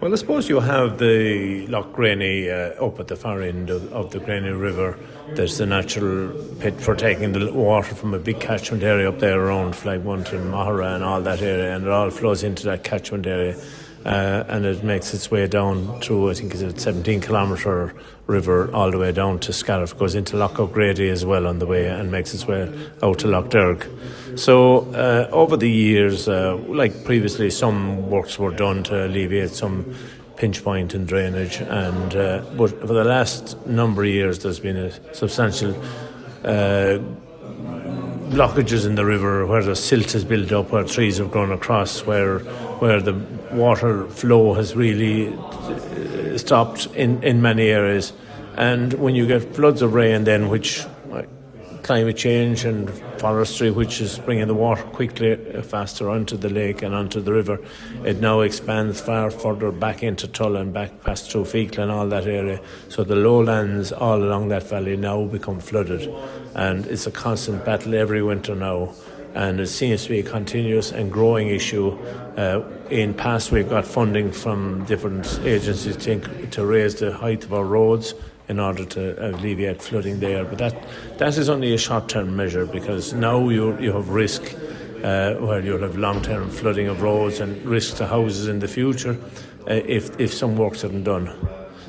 Well, I suppose you have the Loch Graney up at the far end of the Graney River. There's the natural pit for taking the water from a big catchment area up there around Flagmount and Maghera and all that area, and it all flows into that catchment area. And it makes its way down through, I think it's a 17-kilometre river all the way down to Scariff, goes into Loch O'Grady as well on the way, and makes its way out to Loch Derg. So over the years, like previously, some works were done to alleviate some pinch point in drainage, and but for the last number of years there's been a substantial blockages in the river where the silt is built up, where trees have grown across, where the water flow has really stopped in many areas. And when you get floods of rain then, which climate change and forestry, which is bringing the water quickly faster onto the lake and onto the river, it now expands far further back into Tull and back past through Fáil and all that area. So the lowlands all along that valley now become flooded, and it's a constant battle every winter now, and it seems to be a continuous and growing issue. In past we've got funding from different agencies to raise the height of our roads in order to alleviate flooding there, but that is only a short-term measure, because now you have risk where you'll have long-term flooding of roads and risk to houses in the future if some works aren't done.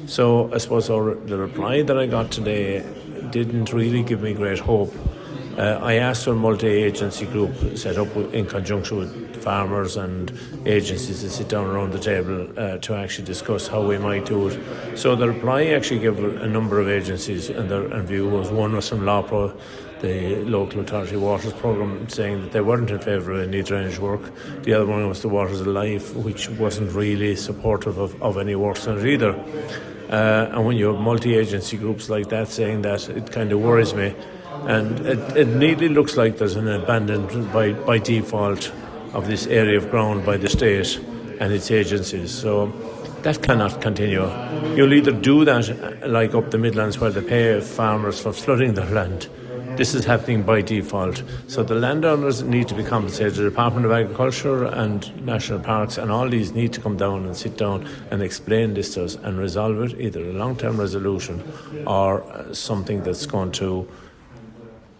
So I suppose the reply that I got today didn't really give me great hope. I asked for a multi-agency group set up in conjunction with farmers and agencies to sit down around the table to actually discuss how we might do it. So the reply actually gave a number of agencies, and their view was, one was from LawPro, the Local Authority Waters Programme, saying that they weren't in favour of any drainage work. The other one was the Waters Alive, which wasn't really supportive of any works on it either. And when you have multi-agency groups like that saying that, it kind of worries me. And it neatly looks like there's an abandonment by default of this area of ground by the state and its agencies. So that cannot continue. You'll either do that like up the Midlands, where they pay farmers for flooding their land. This is happening by default. So the landowners need to be compensated. The Department of Agriculture and National Parks and all these need to come down and sit down and explain this to us and resolve it, either a long-term resolution or something that's going to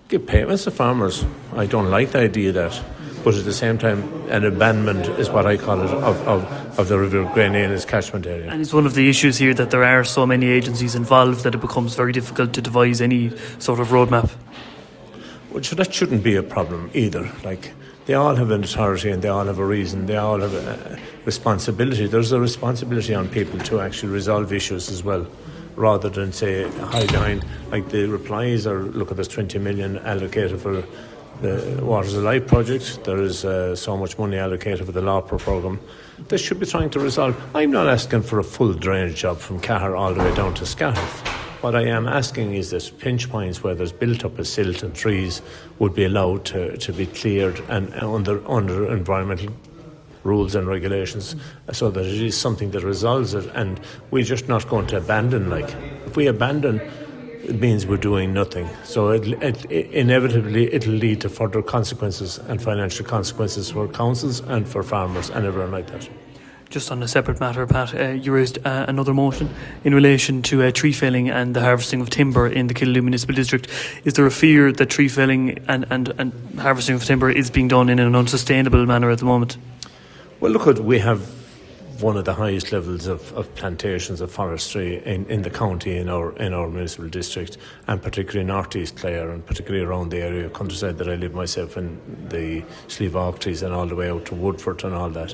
give payments to farmers. I don't like the idea of that, but at the same time, an abandonment is what I call it of the River Graney and its catchment area. And it's one of the issues here that there are so many agencies involved that it becomes very difficult to devise any sort of roadmap. Well, so that shouldn't be a problem either. Like, they all have an authority and they all have a reason. They all have a responsibility. There's a responsibility on people to actually resolve issues as well, rather than say hide behind, like the replies are, look at, there's 20 million allocated for the Waters Alive project, there is so much money allocated for the LawPro programme. They should be trying to resolve. I'm not asking for a full drainage job from Cahir all the way down to Scariff. What I am asking is that pinch points where there's built up a silt and trees would be allowed to be cleared and under environmental rules and regulations, so that it is something that resolves it, and we're just not going to abandon. Like, if we abandon, it means we're doing nothing. So inevitably it'll lead to further consequences and financial consequences for councils and for farmers and everyone like that. Just on a separate matter, Pat, you raised another motion in relation to tree felling and the harvesting of timber in the Killaloe Municipal District. Is there a fear that tree felling and harvesting of timber is being done in an unsustainable manner at the moment? Well, look, we have one of the highest levels of plantations of forestry in the county, in our municipal district, and particularly in North East Clare, and particularly around the area of countryside that I live myself in, the Slieve Aughties and all the way out to Woodford and all that.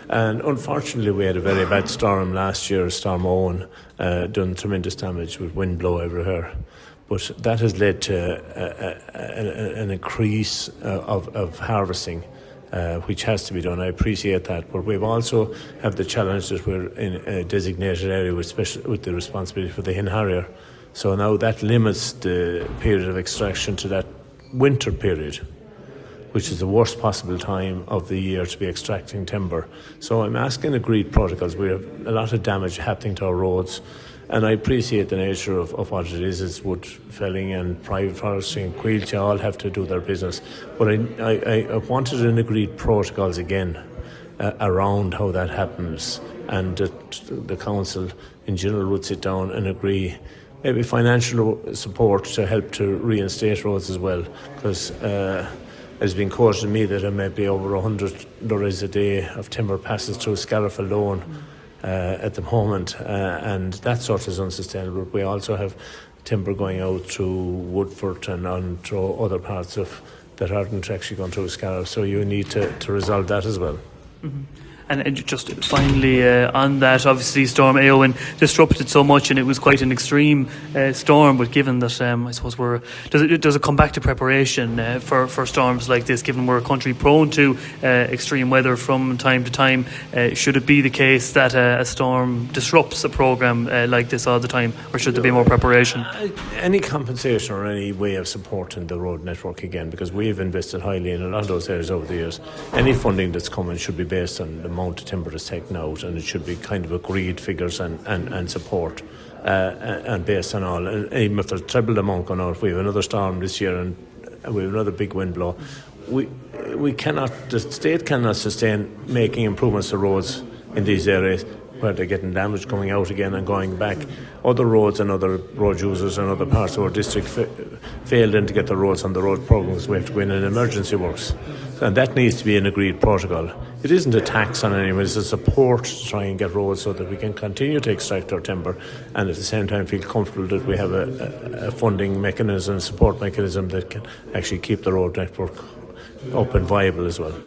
And unfortunately we had a very bad storm last year, Storm Owen, done tremendous damage with wind blow everywhere. But that has led to an increase of harvesting, which has to be done. I appreciate that, but we've also have the challenge that we're in a designated area with the responsibility for the hen harrier. So now that limits the period of extraction to that winter period, which is the worst possible time of the year to be extracting timber. So I'm asking agreed protocols. We have a lot of damage happening to our roads, and I appreciate the nature of what it is. It's wood felling and private forestry and Quilcha all have to do their business. But I wanted an agreed protocols again around how that happens, and that the council in general would sit down and agree maybe financial support to help to reinstate roads as well, because it's been quoted to me that there may be over 100 lorries a day of timber passes through Scariff alone at the moment, and that sort is unsustainable. We also have timber going out through Woodford and on through other parts of that aren't actually going through Scariff, so you need to resolve that as well. Mm-hmm. And just finally on that, obviously Storm Éowyn disrupted so much, and it was quite an extreme storm. But given that, I suppose does it come back to preparation for storms like this? Given we're a country prone to extreme weather from time to time, should it be the case that a storm disrupts a programme like this all the time, or should there be more preparation? Any compensation or any way of supporting the road network again, because we've invested highly in a lot of those areas over the years. Any funding that's coming should be based on the amount of timber that's taken out, and it should be kind of agreed figures and support and based on all. And even if there's treble the amount going out, we have another storm this year and we have another big wind blow. We cannot, the state cannot sustain making improvements to roads in these areas where they're getting damage coming out again and going back. Other roads and other road users and other parts of our district failed then to get the roads on the road programmes. We have to go in and emergency works, and that needs to be an agreed protocol. It isn't a tax on anyone, it's a support to try and get roads so that we can continue to extract our timber and at the same time feel comfortable that we have a funding mechanism, support mechanism that can actually keep the road network up and viable as well.